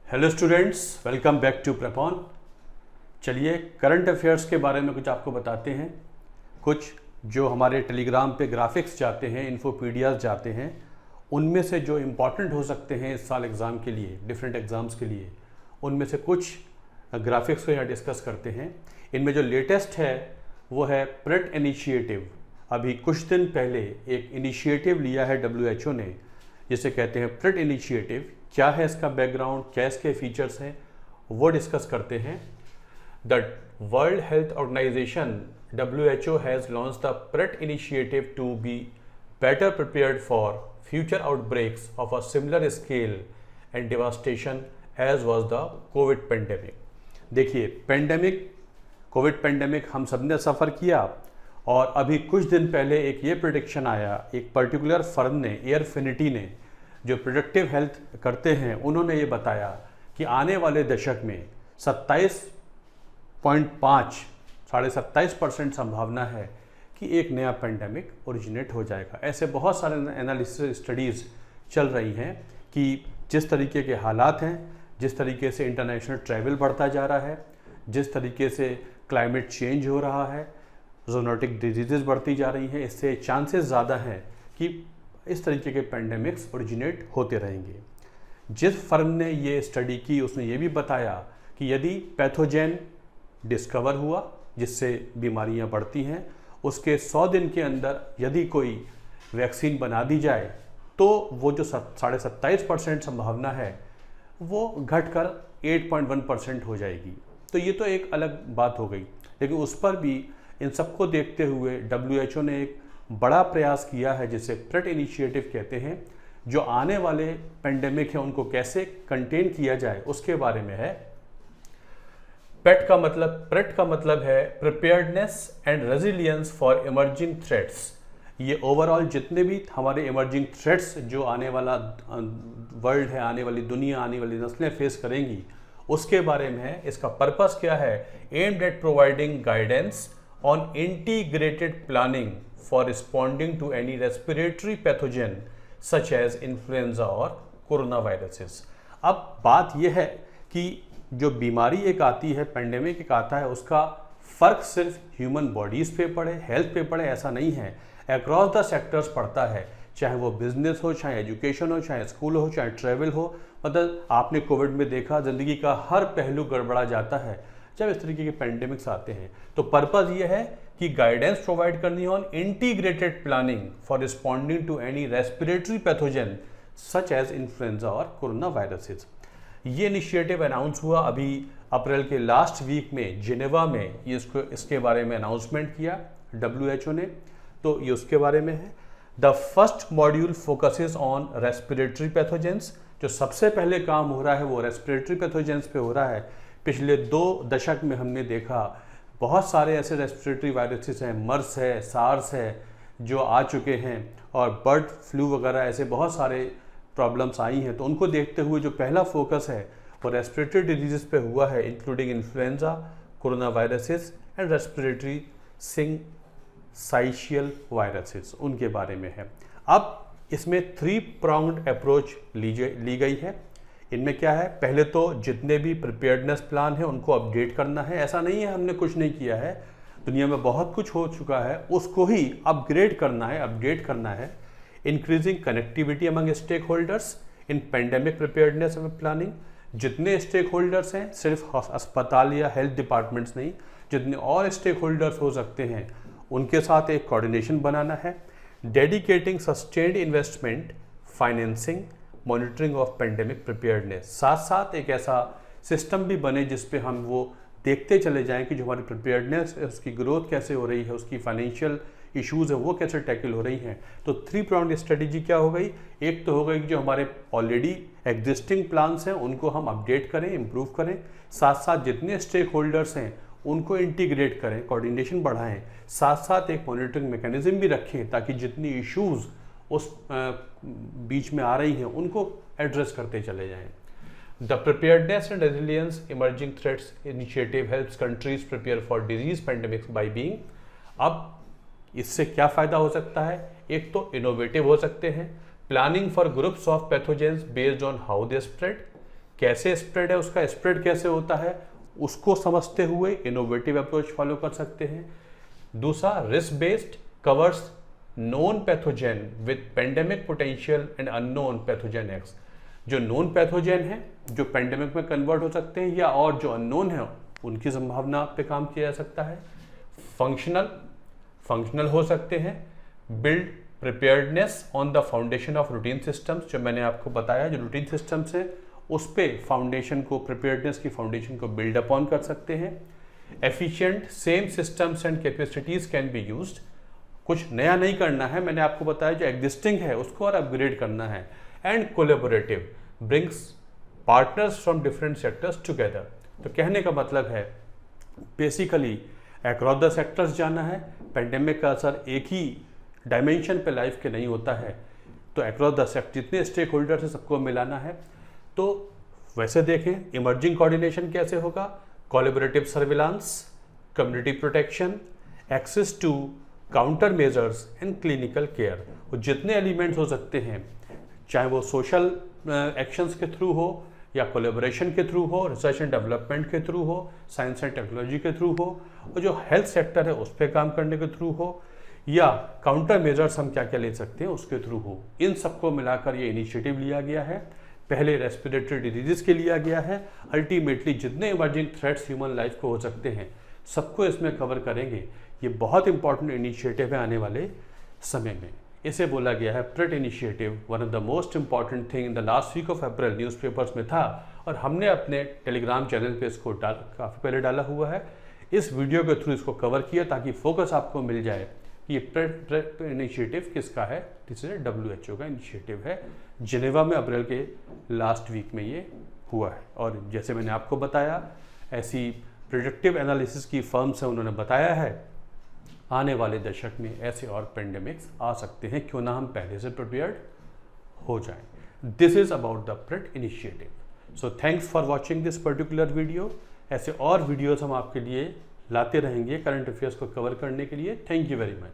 Hello students, welcome back to Prepon. चलिए current affairs के बारे में कुछ आपको बताते हैं। कुछ जो हमारे टेलीग्राम पे ग्राफिक्स जाते हैं, इन्फोपीडियाज जाते हैं, उनमें से जो इम्पॉर्टेंट हो सकते हैं इस साल एग्ज़ाम के लिए, डिफरेंट एग्ज़ाम्स के लिए, उनमें से कुछ ग्राफिक्स को यहाँ डिस्कस करते हैं। इनमें जो लेटेस्ट है वो है प्रेट इनिशिएटिव। अभी कुछ दिन पहले एक इनिशिएटिव लिया है WHO ने, जिसे कहते हैं प्रेट इनिशिएटिव। क्या है इसका बैकग्राउंड, क्या इसके फीचर्स हैं, वो डिस्कस करते हैं। The World Health Organization WHO has launch the PRET initiative to be better prepared for future outbreaks of a similar scale and devastation as was the COVID pandemic. देखिए, COVID pandemic हम सब ने सफ़र किया, और अभी कुछ दिन पहले एक ये प्रेडिक्शन आया, एक पर्टिकुलर फर्म ने, एयरफिनिटी ने, जो प्रोडक्टिव हेल्थ करते हैं, उन्होंने ये बताया कि आने वाले दशक में 27.5% संभावना है कि एक नया पेंडेमिक ओरिजिनेट हो जाएगा। ऐसे बहुत सारे एनालिसिस स्टडीज़ चल रही हैं कि जिस तरीके के हालात हैं, जिस तरीके से इंटरनेशनल ट्रैवल बढ़ता जा रहा है, जिस तरीके से क्लाइमेट चेंज हो रहा है, ज़ूनोटिक डिजीज़ बढ़ती जा रही हैं, इससे चांसेस ज़्यादा हैं कि इस तरीके के पेंडेमिक्स ओरिजिनेट होते रहेंगे। जिस फर्म ने ये स्टडी की, उसने ये भी बताया कि यदि पैथोजेन डिस्कवर हुआ जिससे बीमारियां बढ़ती हैं, उसके 100 दिन के अंदर यदि कोई वैक्सीन बना दी जाए तो वो जो 27.5% संभावना है वो घटकर 8.1% हो जाएगी। तो ये तो एक अलग बात हो गई, लेकिन उस पर भी इन सबको देखते हुए WHO ने एक बड़ा प्रयास किया है, जिसे प्रेट इनिशिएटिव कहते हैं। जो आने वाले पेंडेमिक है उनको कैसे कंटेन किया जाए उसके बारे में है। प्रेट का मतलब है preparedness and resilience for emerging threats. ये ओवरऑल जितने भी हमारे इमर्जिंग थ्रेट्स जो आने वाला वर्ल्ड है, आने वाली दुनिया, आने वाली नस्लें फेस करेंगी, उसके बारे में है। इसका पर्पस क्या है? Aimed at providing guidance on integrated planning for responding to any respiratory pathogen such as influenza और कोरोना वायरसेस। अब बात यह है कि जो बीमारी एक आती है, पेंडेमिक एक आता है, उसका फ़र्क सिर्फ ह्यूमन बॉडीज़ पे पड़े, हेल्थ पे पड़े, ऐसा नहीं है। अक्रॉस द सेक्टर्स पड़ता है, चाहे वो बिजनेस हो, चाहे एजुकेशन हो, चाहे स्कूल हो, चाहे ट्रैवल हो। मतलब आपने कोविड में देखा, ज़िंदगी का हर पहलू गड़बड़ा जाता है जब इस तरीके के पेंडेमिक्स आते हैं। तो पर्पज़ ये है कि गाइडेंस प्रोवाइड करनी on integrated planning for responding to any respiratory pathogen such as influenza और कोरोना वायरसेस। ये इनिशिएटिव अनाउंस हुआ अभी अप्रैल के लास्ट वीक में जिनेवा में। ये इसके बारे में अनाउंसमेंट किया WHO ने, तो ये उसके बारे में है। The first module focuses on respiratory pathogens. जो सबसे पहले काम हो रहा है वो रेस्पिरेटरी पैथोजेंस पे हो रहा है। पिछले 2 दशक में हमने देखा बहुत सारे ऐसे रेस्पिरेटरी वायरसेस हैं, मर्स है, सार्स है, जो आ चुके हैं, और बर्ड फ्लू वगैरह ऐसे बहुत सारे प्रॉब्लम्स आई हैं। तो उनको देखते हुए जो पहला फोकस है वो रेस्पिरेटरी डिजीज़ पे हुआ है, including influenza, corona viruses and respiratory syncytial viruses, उनके बारे में है। अब इसमें 3 pronged अप्रोच ली गई है। इनमें क्या है? पहले तो जितने भी प्रिपेयर्डनेस प्लान है उनको अपडेट करना है। ऐसा नहीं है हमने कुछ नहीं किया है, दुनिया में बहुत कुछ हो चुका है, उसको ही अपग्रेड करना है, अपडेट करना है। Increasing connectivity among stakeholders in pandemic preparedness planning. जितने स्टेक होल्डर्स हैं, सिर्फ अस्पताल या हेल्थ डिपार्टमेंट्स नहीं, जितने और स्टेक होल्डर्स हो सकते हैं उनके साथ एक कोऑर्डिनेशन बनाना है। Dedicating sustained investment, financing, monitoring of pandemic preparedness. साथ साथ एक ऐसा सिस्टम भी बने जिस पे हम वो देखते चले जाएं कि जो हमारी प्रिपेयर्डनेस है उसकी ग्रोथ कैसे हो रही है, उसकी फाइनेंशियल इश्यूज़ है वो कैसे टैकल हो रही हैं। तो 3 pronged स्ट्रेटेजी क्या हो गई? एक तो हो गई कि जो हमारे ऑलरेडी एग्जिस्टिंग प्लान्स हैं उनको हम अपडेट करें, इम्प्रूव करें। साथ साथ जितने स्टेक होल्डर्स हैं उनको इंटीग्रेट करें, कोऑर्डिनेशन बढ़ाएं। साथ साथ एक मॉनिटरिंग मैकेनिज्म भी रखें ताकि जितनी इश्यूज़ उस बीच में आ रही हैं उनको एड्रेस करते चले जाएं। The preparedness and resilience emerging threats initiative helps countries prepare for disease pandemics by being. अब इससे क्या फ़ायदा हो सकता है? एक तो इनोवेटिव हो सकते हैं, planning for groups of pathogens based on how they spread, कैसे स्प्रेड है, उसका स्प्रेड कैसे होता है, उसको समझते हुए इनोवेटिव अप्रोच फॉलो कर सकते हैं। दूसरा, risk based covers known pathogen with pandemic potential and unknown pathogen x. जो नोन पैथोजेन है जो पेंडेमिक में कन्वर्ट हो सकते हैं, या और जो अननोन है उनकी संभावना पे काम किया जा सकता है। फंक्शनल हो सकते हैं। Build preparedness on the foundation of routine systems, जो मैंने आपको बताया, जो रूटीन सिस्टम्स है उस पे फाउंडेशन को, प्रिपेयर्डनेस की फाउंडेशन को बिल्ड अपॉन कर सकते हैं। Efficient same systems and capacities can be used, कुछ नया नहीं करना है, मैंने आपको बताया जो एग्जिस्टिंग है उसको और अपग्रेड करना है। And collaborative brings partners from different sectors together. तो कहने का मतलब है बेसिकली अक्रॉस द सेक्टर्स जाना है। पेंडेमिक का असर एक ही डायमेंशन पे लाइफ के नहीं होता है, तो अक्रॉस द सेक्टर जितने स्टेक होल्डर्स हैं सबको मिलाना है। तो वैसे देखें इमर्जिंग कोऑर्डिनेशन कैसे होगा, collaborative surveillance, community protection, access to countermeasures and clinical care. वो जितने एलिमेंट्स हो सकते हैं, चाहे वो सोशल एक्शंस के थ्रू हो या कोलैबोरेशन के थ्रू हो, रिसर्च एंड डेवलपमेंट के थ्रू हो, साइंस एंड टेक्नोलॉजी के थ्रू हो, और जो हेल्थ सेक्टर है उस पर काम करने के थ्रू हो, या काउंटर मेजर्स हम क्या क्या ले सकते हैं उसके थ्रू हो, इन सबको मिलाकर ये इनिशिएटिव लिया गया है। पहले रेस्पिरेटरी डिजीज़ के लिया गया है, अल्टीमेटली जितने इमर्जिंग थ्रेट्स ह्यूमन लाइफ को हो सकते हैं सबको इसमें कवर करेंगे। ये बहुत इंपॉर्टेंट इनिशिएटिव है आने वाले समय में। इसे बोला गया है PRET initiative, one of the most important thing in the last week of April newspapers में था, और हमने अपने टेलीग्राम चैनल पे इसको काफ़ी पहले डाला हुआ है। इस वीडियो के थ्रू इसको कवर किया ताकि फोकस आपको मिल जाए कि ये प्रेट इनिशिएटिव किसका है। दिस इज WHO का इनिशिएटिव है, जिनेवा में अप्रैल के लास्ट वीक में ये हुआ है। और जैसे मैंने आपको बताया, ऐसी प्रिडिक्टिव एनालिसिस की फर्म्स हैं, उन्होंने बताया है आने वाले दशक में ऐसे और पेंडेमिक्स आ सकते हैं, क्यों ना हम पहले से प्रिपेयर्ड हो जाएं। This is about the PRET initiative. So thanks for watching this particular video. ऐसे और वीडियोस हम आपके लिए लाते रहेंगे करंट अफेयर्स को कवर करने के लिए। Thank you very much.